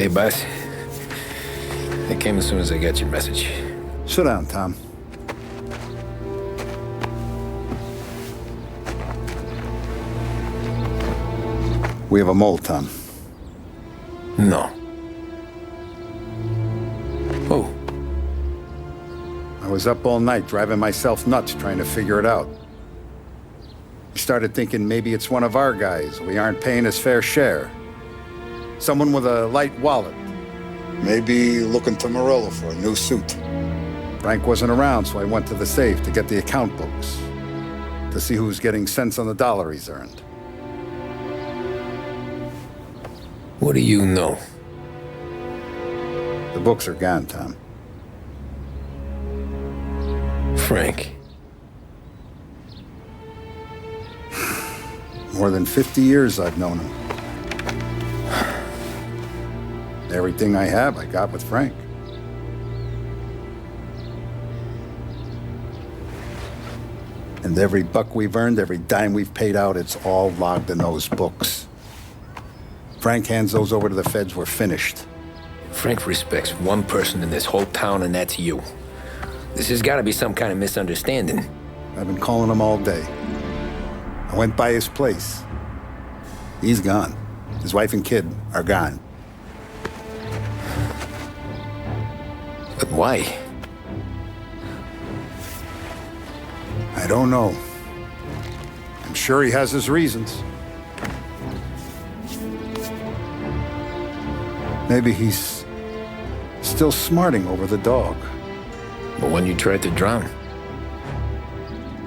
Hey, boss. I came as soon as I got your message. Sit down, Tom. We have a mole, Tom. No. Oh. I was up all night driving myself nuts trying to figure it out. I started thinking maybe it's one of our guys. We aren't paying his fair share. Someone with a light wallet. Maybe looking to Morello for a new suit. Frank wasn't around, so I went to the safe to get the account books. To see who's getting cents on the dollar he's earned. What do you know? The books are gone, Tom. Frank. More than 50 years I've known him. Everything I have, I got with Frank. And every buck we've earned, every dime we've paid out, it's all logged in those books. Frank hands those over to the feds, we're finished. Frank respects one person in this whole town, and that's you. This has got to be some kind of misunderstanding. I've been calling him all day. I went by his place. He's gone. His wife and kid are gone. But why? I don't know. I'm sure he has his reasons. Maybe he's still smarting over the dog. The one you tried to drown?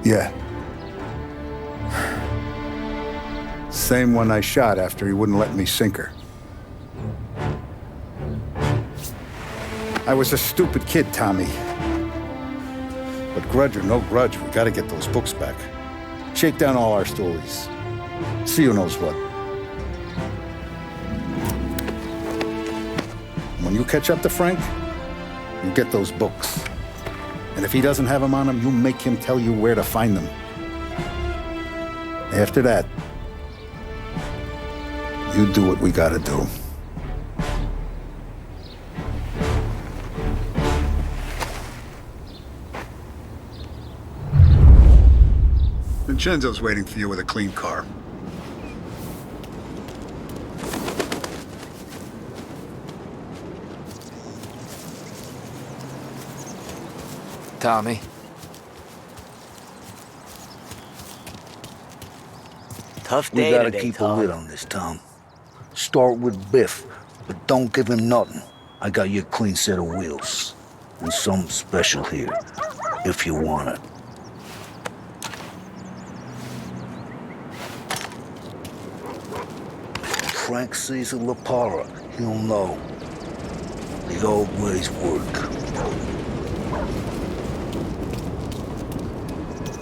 Yeah. Same one I shot after he wouldn't let me sink her. I was a stupid kid, Tommy. But grudge or no grudge, we gotta get those books back. Shake down all our stories. See who knows what. When you catch up to Frank, you get those books. And if he doesn't have them on him, you make him tell you where to find them. After that, you do what we gotta do. Vincenzo's waiting for you with a clean car. Tommy. Tough We day gotta today, keep a Tom. lid on this, Tom. Start with Biff, but don't give him nothing. I got you a clean set of wheels. And something special here, if you want it. Frank sees a La Parra, he'll know. The old ways work.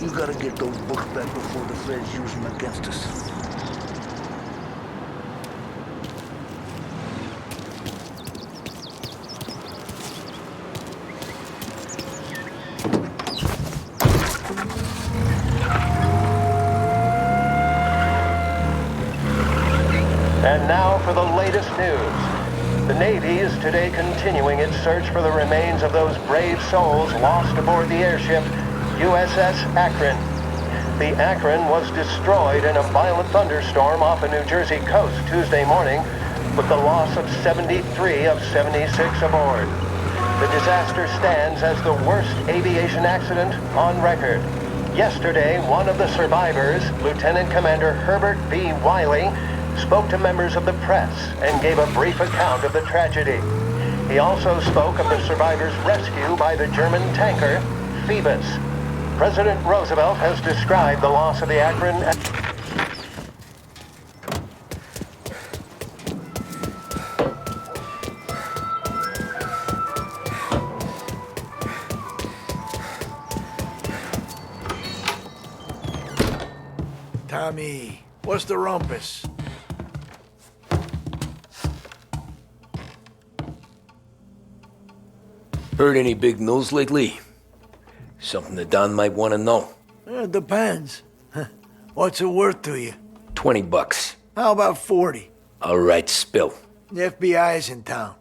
You gotta get those books back before the feds use them against us. And now for the latest news. The Navy is today continuing its search for the remains of those brave souls lost aboard the airship USS Akron. The Akron was destroyed in a violent thunderstorm off the New Jersey coast Tuesday morning, with the loss of 73 of 76 aboard. The disaster stands as the worst aviation accident on record. Yesterday, one of the survivors, Lieutenant Commander Herbert B. Wiley, spoke to members of the press and gave a brief account of the tragedy. He also spoke of the survivors' rescue by the German tanker Phoebus. President Roosevelt has described the loss of the Akron as Tommy, what's the rumpus? Heard any big news lately? Something that Don might want to know. It depends. What's it worth to you? $20. How about 40? All right, spill. The FBI's in town.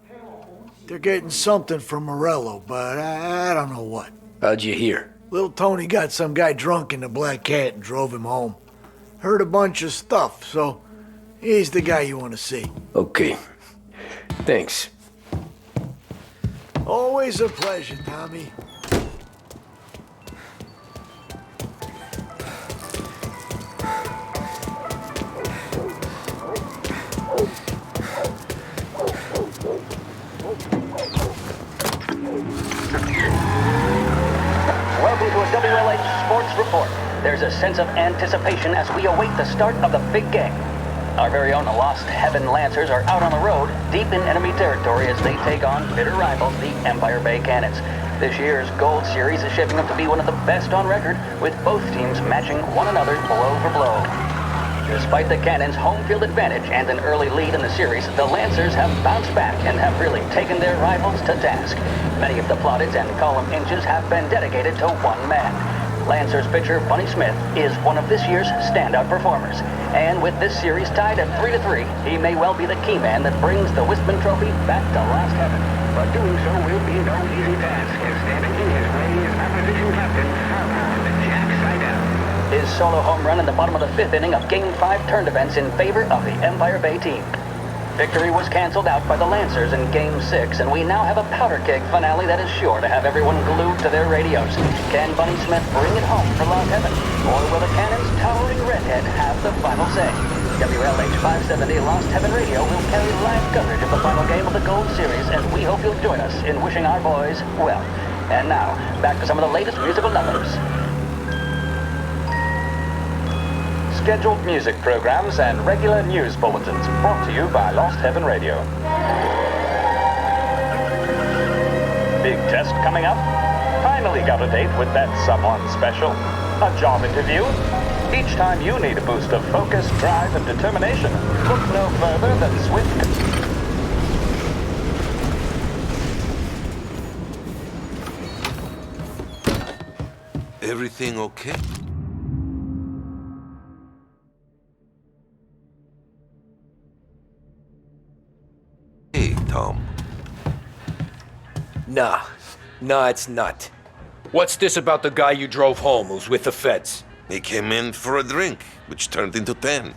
They're getting something from Morello, but I don't know what. How'd you hear? Little Tony got some guy drunk in the Black Cat and drove him home. Heard a bunch of stuff, so he's the guy you want to see. Okay. Thanks. Always a pleasure, Tommy. Welcome to a WLH Sports Report. There's a sense of anticipation as we await the start of the big game. Our very own Lost Heaven Lancers are out on the road, deep in enemy territory as they take on bitter rivals, the Empire Bay Cannons. This year's Gold Series is shaping up to be one of the best on record, with both teams matching one another blow for blow. Despite the Cannons' home field advantage and an early lead in the series, the Lancers have bounced back and have really taken their rivals to task. Many of the plaudits and column inches have been dedicated to one man. Lancers pitcher Bunny Smith is one of this year's standout performers. And with this series tied at 3-3, he may well be the key man that brings the Wistman Trophy back to Lost Heaven. But doing so will be no easy task, as standing in his way is opposition captain, Jack Seidel. His solo home run in the bottom of the fifth inning of Game 5 turned events in favor of the Empire Bay team. Victory was canceled out by the Lancers in Game 6, and we now have a powder keg finale that is sure to have everyone glued to their radios. Can Bunny Smith bring it home for Lost Heaven? Or will the Cannon's towering redhead have the final say? WLH 570 Lost Heaven Radio will carry live coverage of the final game of the Gold Series, and we hope you'll join us in wishing our boys well. And now, back to some of the latest musical numbers. Scheduled music programs and regular news bulletins brought to you by Lost Heaven Radio. Big test coming up. Finally got a date with that someone special. A job interview. Each time you need a boost of focus, drive, and determination, look no further than Swift. Everything okay? Hey, Tom. Nah, it's not. What's this about the guy you drove home who's with the feds? He came in for a drink, which turned into 10.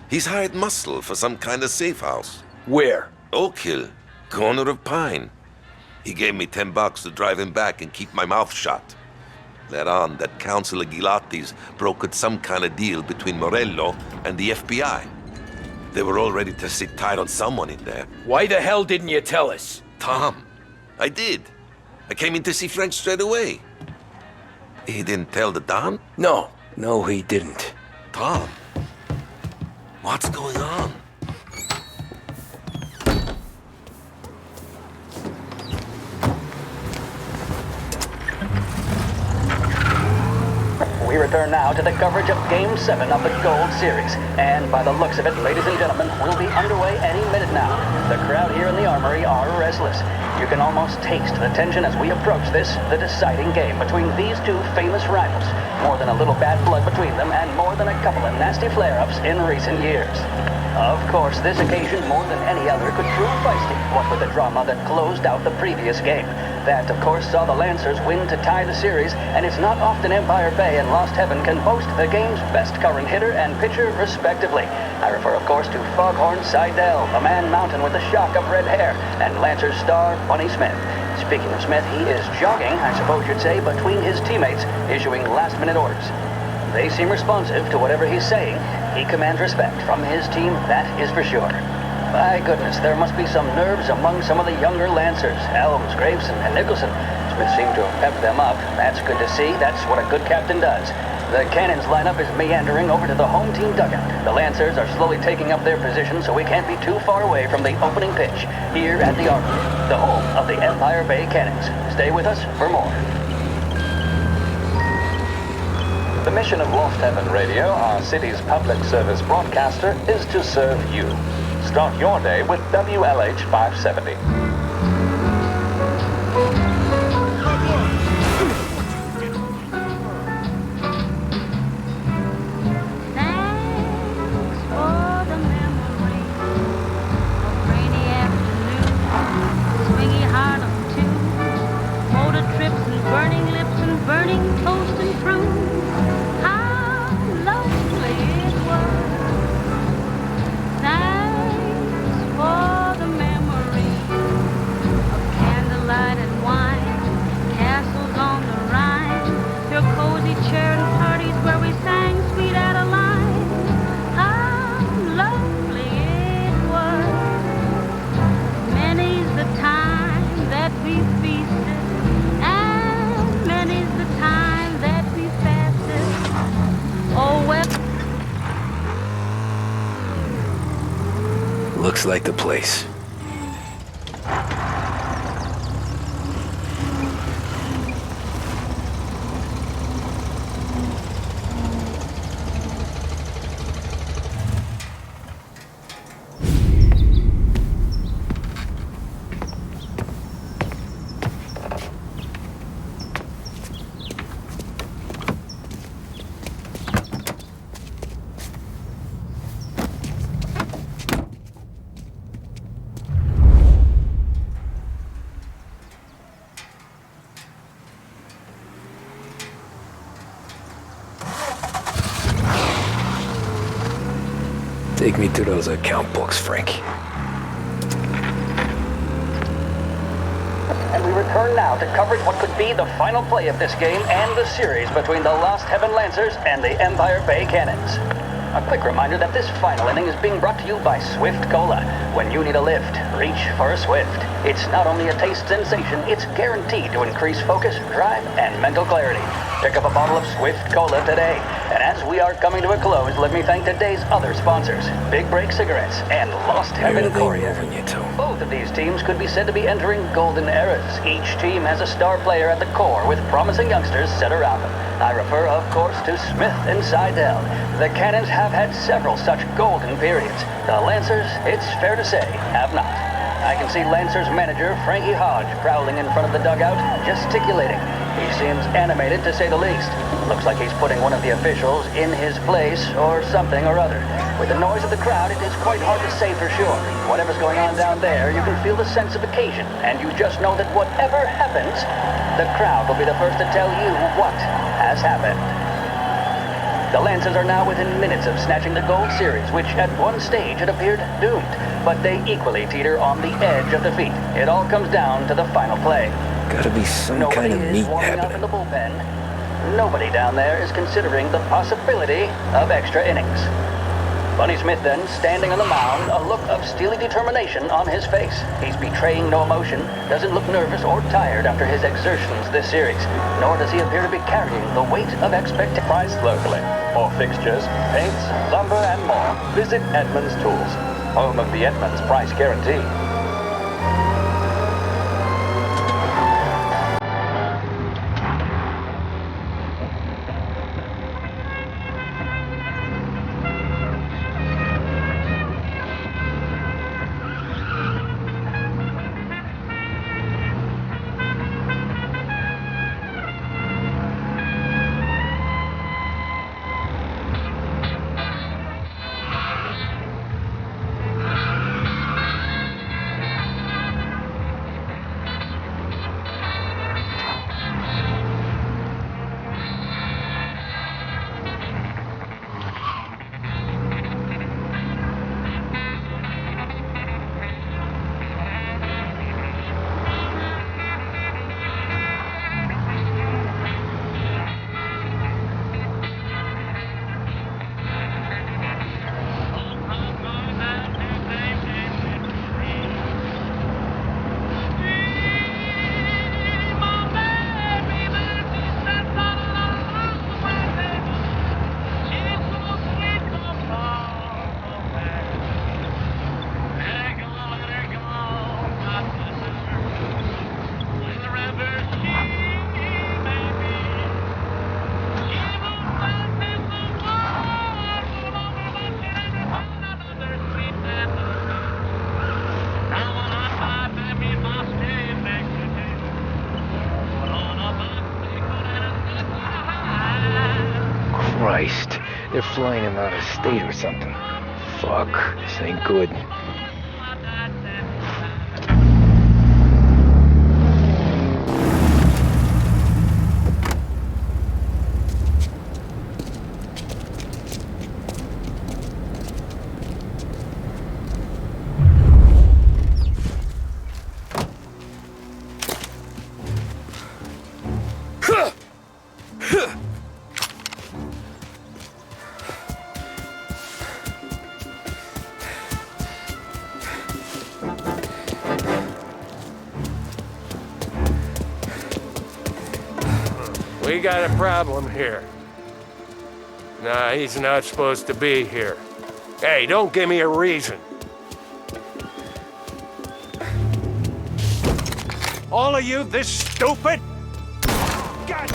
He's hired muscle for some kind of safe house. Where? Oak Hill, corner of Pine. He gave me $10 to drive him back and keep my mouth shut. Let on that Councilor Gilatti's brokered some kind of deal between Morello and the FBI. They were all ready to sit tight on someone in there. Why the hell didn't you tell us? Tom, I did. I came in to see French straight away. He didn't tell the Don? No, he didn't. Tom, what's going on? We return now to the coverage of Game 7 of the Gold Series. And by the looks of it, ladies and gentlemen, we'll be underway any minute now. The crowd here in the Armory are restless. You can almost taste the tension as we approach this, the deciding game between these two famous rivals. More than a little bad blood between them, and more than a couple of nasty flare-ups in recent years. Of course, this occasion, more than any other, could prove feisty, what with the drama that closed out the previous game. That, of course, saw the Lancers win to tie the series, and it's not often Empire Bay and Lost Heaven can boast the game's best current hitter and pitcher, respectively. I refer, of course, to Foghorn Seidel, the man mountain with the shock of red hair, and Lancers star Bunny Smith. Speaking of Smith, he is jogging, I suppose you'd say, between his teammates, issuing last-minute orders. They seem responsive to whatever he's saying. He commands respect from his team, that is for sure. My goodness, there must be some nerves among some of the younger Lancers, Elms, Graveson, and Nicholson. Smith seemed to have pepped them up. That's good to see. That's what a good captain does. The Cannons lineup is meandering over to the home team dugout. The Lancers are slowly taking up their position, so we can't be too far away from the opening pitch here at the Armory, the home of the Empire Bay Cannons. Stay with us for more. The mission of Lost Heaven Radio, our city's public service broadcaster, is to serve you. Start your day with WLH 570. Thanks for the memory of rainy Looks like the place. Take me to those account books, Frank. And we return now to coverage what could be the final play of this game and the series between the Lost Heaven Lancers and the Empire Bay Cannons. A quick reminder that this final inning is being brought to you by Swift Cola. When you need a lift, reach for a Swift. It's not only a taste sensation, it's guaranteed to increase focus, drive, and mental clarity. Pick up a bottle of Swift Cola today. And as we are coming to a close, let me thank today's other sponsors, Big Break Cigarettes and Lost Heaven Courier. Both of these teams could be said to be entering golden eras. Each team has a star player at the core with promising youngsters set around them. I refer, of course, to Smith and Seidel. The Cannons have had several such golden periods. The Lancers, it's fair to say, have not. I can see Lancers manager Frankie Hodge prowling in front of the dugout, gesticulating. He seems animated, to say the least. Looks like he's putting one of the officials in his place, or something or other. With the noise of the crowd, it is quite hard to say for sure. Whatever's going on down there, you can feel the sense of occasion, and you just know that whatever happens, the crowd will be the first to tell you what has happened. The Lancers are now within minutes of snatching the Gold Series, which at one stage had appeared doomed. But they equally teeter on the edge of defeat. It all comes down to the final play. Gotta be some Nobody kind of is meat warming up in happening. the bullpen. Nobody down there is considering the possibility of extra innings. Bunny Smith then, standing on the mound, a look of steely determination on his face. He's betraying no emotion, doesn't look nervous or tired after his exertions this series, nor does he appear to be carrying the weight of expectation. Priced locally. For fixtures, paints, lumber, and more, visit Edmunds Tools, home of the Edmunds Price Guarantee. Christ, they're flying him out of state or something. Fuck, this ain't good. We got a problem here. Nah, he's not supposed to be here. Hey, don't give me a reason. All of you this stupid? God!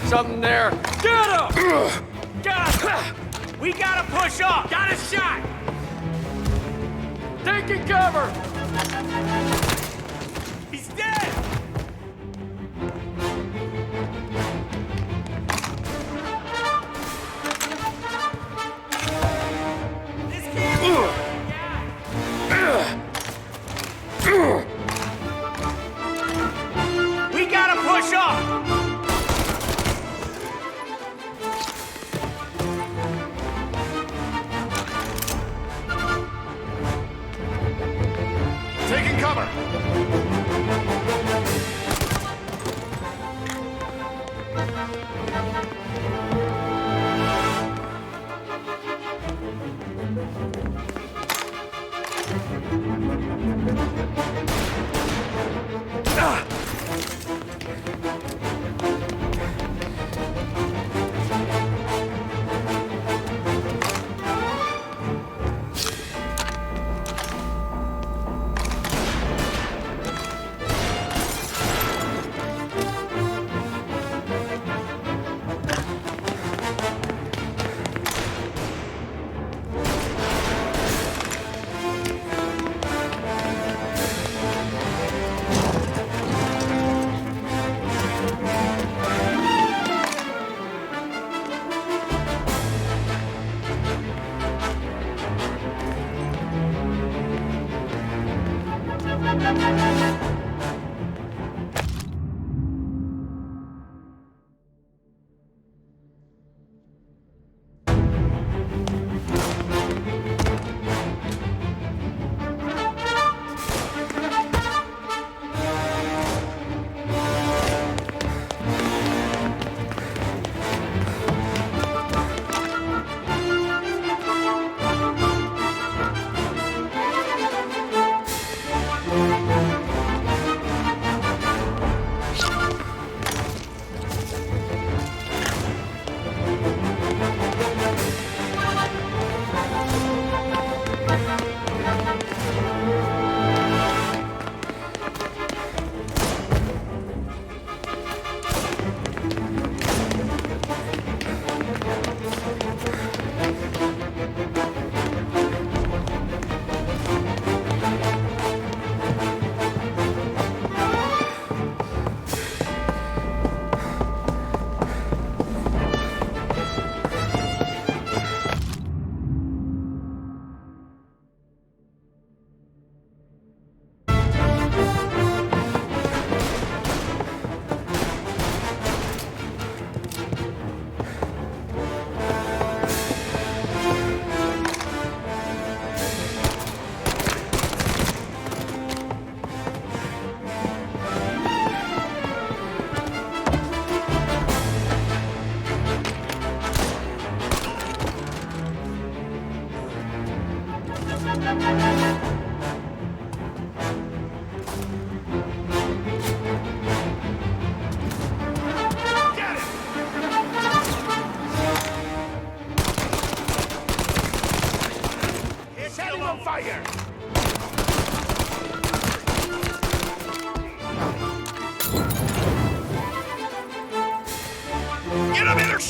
Something there. Get him! Got him! We gotta push off! Got a shot! Taking cover! He's dead! This kid! We gotta push off! Taking cover!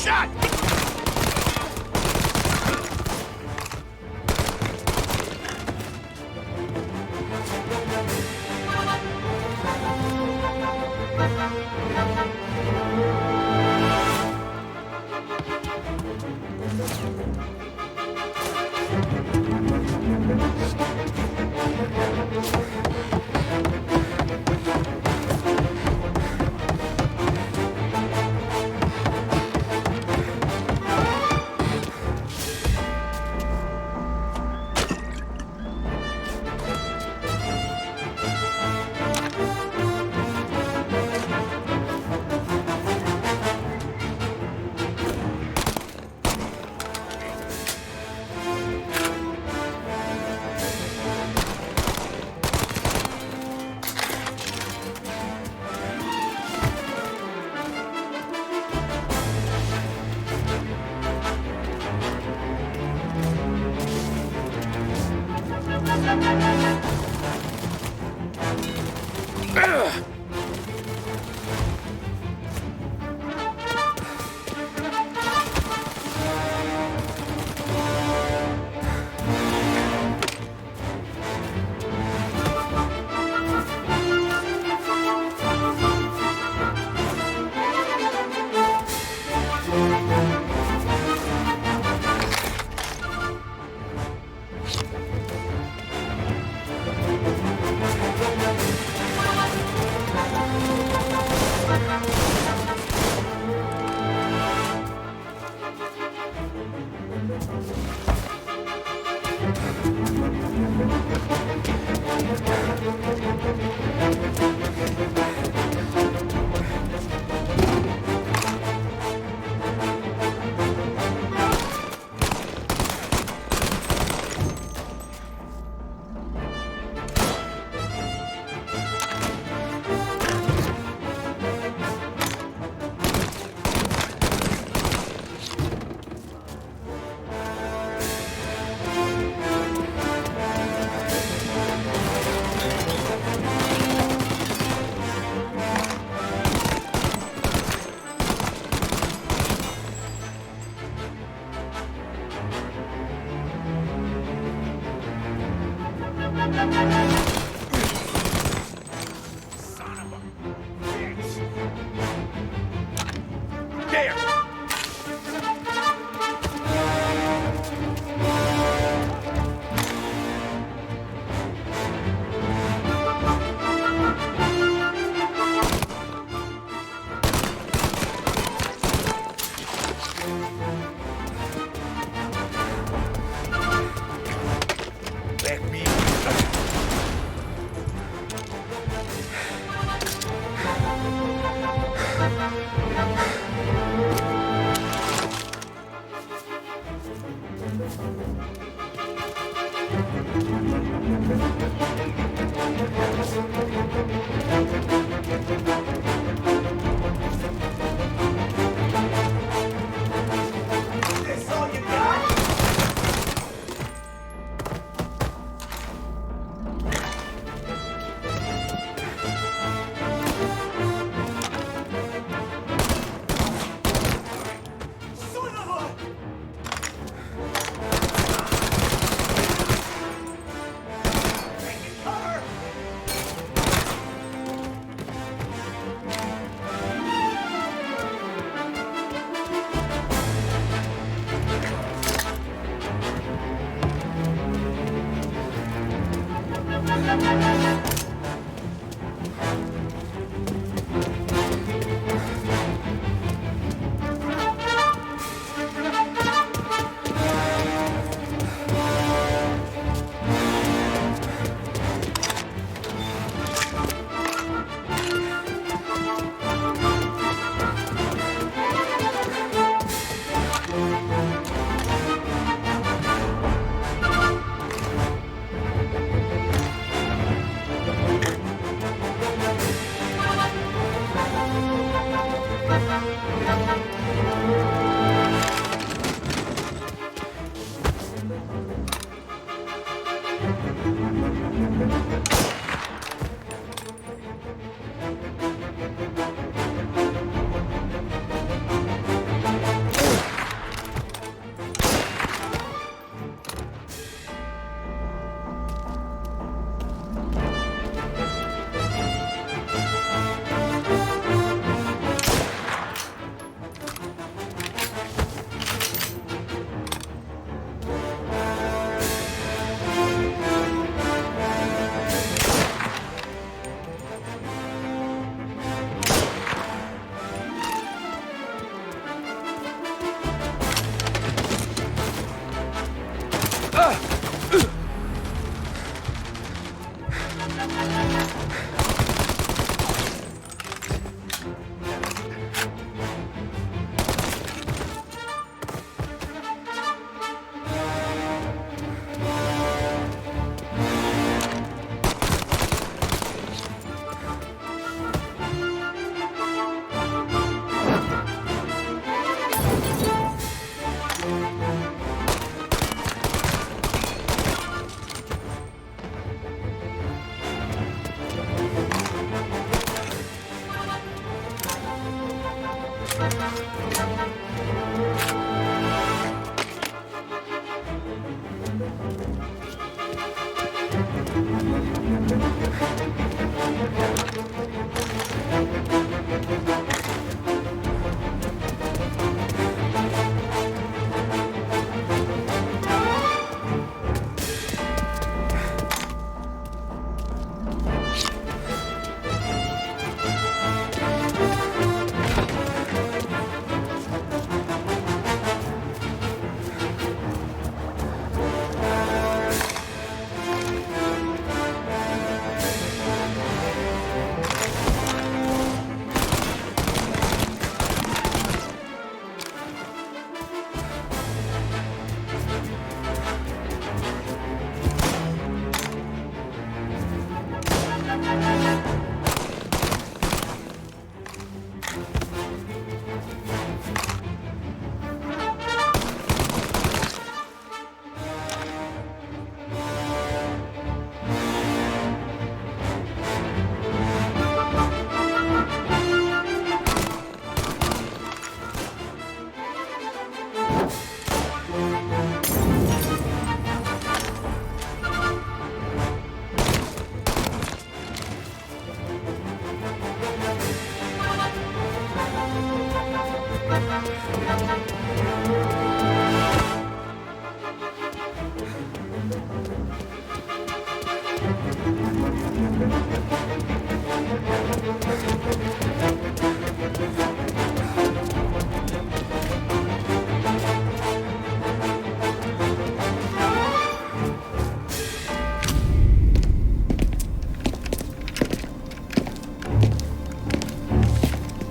shot!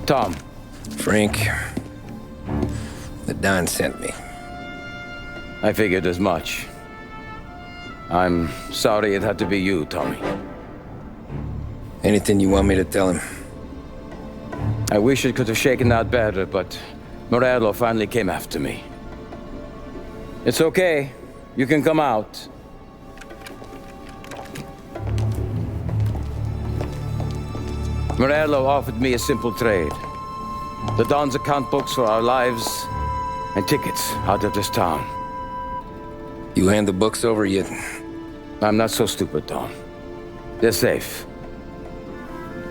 Tom. Frank, the Don sent me. I figured as much. I'm sorry it had to be you, Tommy. Anything you want me to tell him? I wish it could have shaken out better, but Morello finally came after me. It's okay. You can come out. Morello offered me a simple trade. The Don's account books for our lives and tickets out of this town. You hand the books over yet? I'm not so stupid, Tom. They're safe.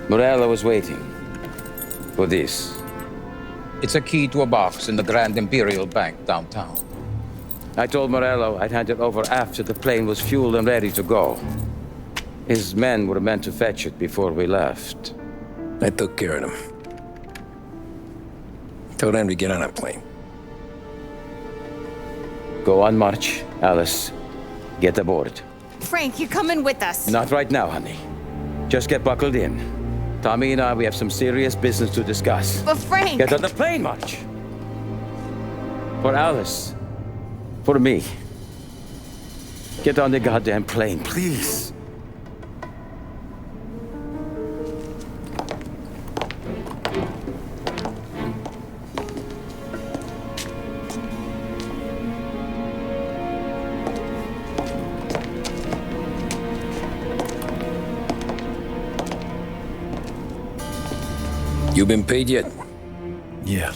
Morello was waiting for this. It's a key to a box in the Grand Imperial Bank downtown. I told Morello I'd hand it over after the plane was fueled and ready to go. His men were meant to fetch it before we left. I took care of them. Told them to get on a plane. Go on, March. Alice, get aboard. Frank, you're coming with us. Not right now, honey. Just get buckled in. Tommy and I, we have some serious business to discuss. But Frank... Get on the plane, March. For Alice. For me. Get on the goddamn plane, please. You been paid yet? Yeah.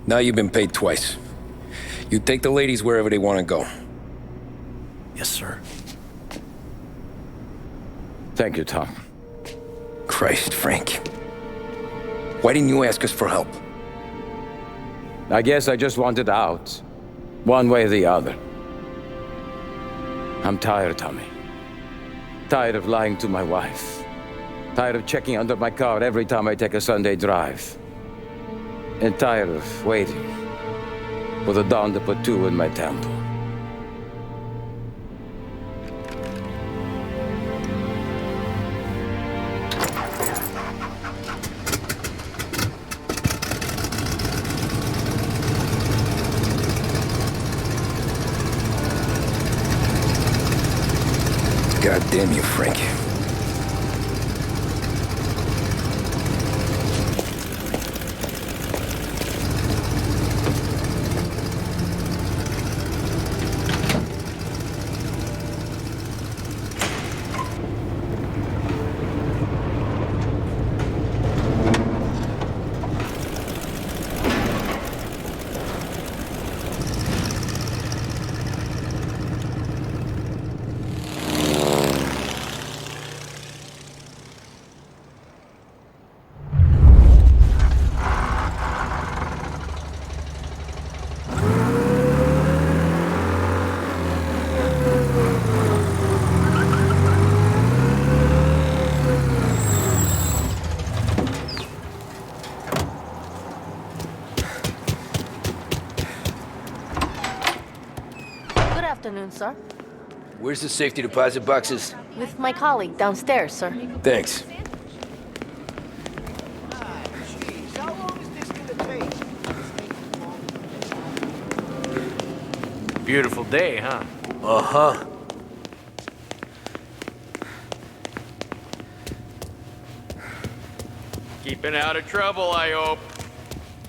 Now you've been paid twice. You take the ladies wherever they want to go. Yes, sir. Thank you, Tom. Christ, Frank. Why didn't you ask us for help? I guess I just wanted out. One way or the other. I'm tired, Tommy. Tired of lying to my wife. Tired of checking under my car every time I take a Sunday drive. And tired of waiting for the dawn to put two in my temple. God damn you, Frank. afternoon, sir. Where's the safety deposit boxes? With my colleague downstairs, sir. Thanks. Beautiful day, huh? Uh-huh. Keeping out of trouble, I hope.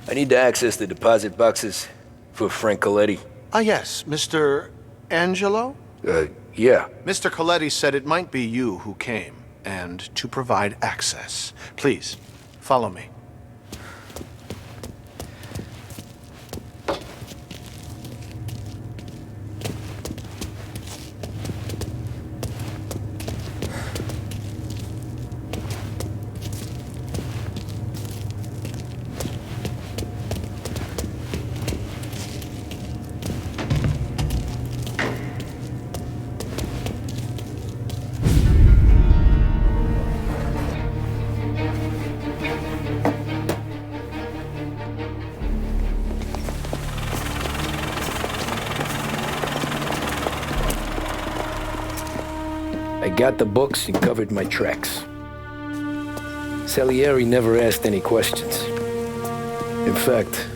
I need to access the deposit boxes for Frank Coletti. Ah, yes, Mr. Angelo? Yeah. Mr. Coletti said it might be you who came, and to provide access. Please, follow me. I got the books and covered my tracks. Salieri never asked any questions. In fact,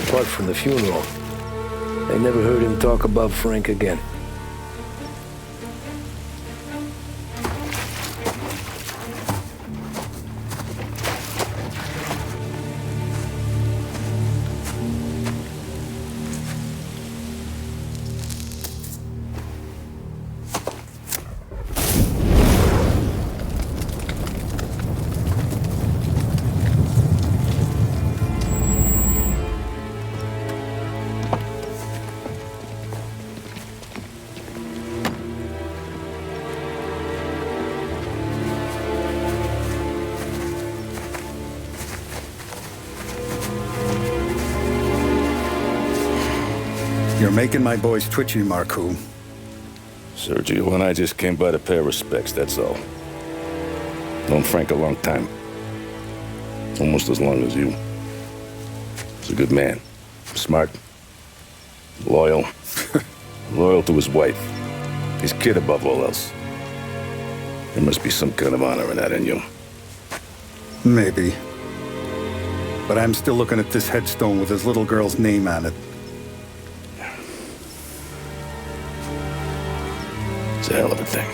apart from the funeral, I never heard him talk about Frank again. You're making my boys twitchy, Marku. Sergio and I just came by to pay respects, that's all. Known Frank a long time. Almost as long as you. He's a good man. Smart. Loyal. Loyal to his wife. His kid above all else. There must be some kind of honor in that in you. Maybe. But I'm still looking at this headstone with his little girl's name on it. It's a hell of a thing.